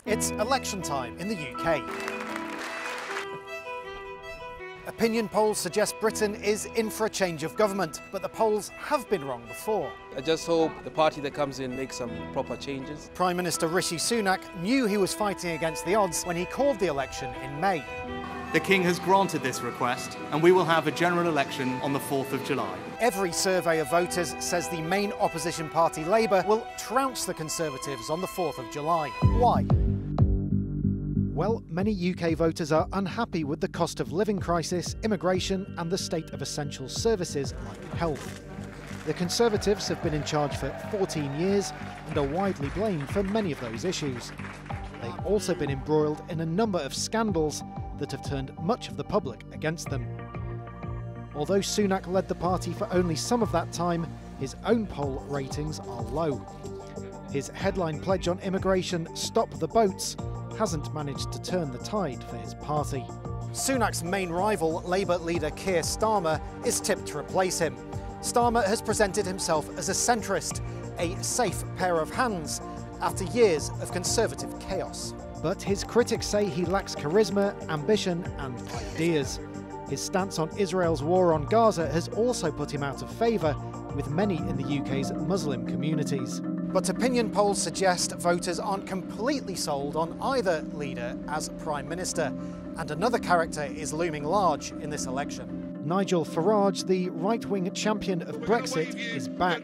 It's election time in the UK. Opinion polls suggest Britain is in for a change of government, but the polls have been wrong before. I just hope the party that comes in makes some proper changes. Prime Minister Rishia Sunaka knew he was fighting against the odds when he called the election in May. The King has granted this request, and we will have a general election on the 4th of July. Every survey of voters says the main opposition party, Labour, will trounce the Conservatives on the 4th of July. Why? Well, many UK voters are unhappy with the cost of living crisis, immigration and the state of essential services like health. The Conservatives have been in charge for 14 years and are widely blamed for many of those issues. They've also been embroiled in a number of scandals that have turned much of the public against them. Although Sunak led the party for only some of that time, his own poll ratings are low. His headline pledge on immigration, "Stop the Boats," hasn't managed to turn the tide for his party. Sunak's main rival, Labour leader Keir Starmer, is tipped to replace him. Starmer has presented himself as a centrist, a safe pair of hands, after years of Conservative chaos. But his critics say he lacks charisma, ambition and ideas. His stance on Israel's war on Gaza has also put him out of favour with many in the UK's Muslim communities. But opinion polls suggest voters aren't completely sold on either leader as Prime Minister, and another character is looming large in this election. Nigel Farage, the right-wing champion of Brexit, is back.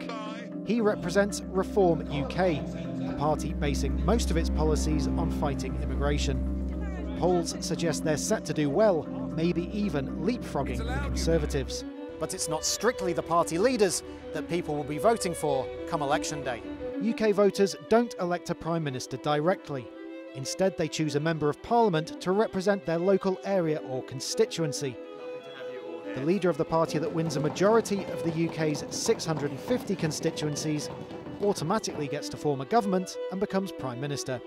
He represents Reform UK, a party basing most of its policies on fighting immigration. Polls suggest they're set to do well, maybe even leapfrogging the Conservatives. But it's not strictly the party leaders that people will be voting for come election day. UK voters don't elect a Prime Minister directly. Instead, they choose a Member of Parliament to represent their local area or constituency. The leader of the party that wins a majority of the UK's 650 constituencies automatically gets to form a government and becomes Prime Minister.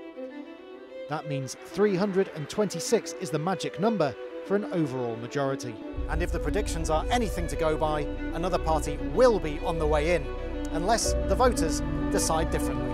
That means 326 is the magic number for an overall majority. And if the predictions are anything to go by, another party will be on the way in, unless the voters decide differently.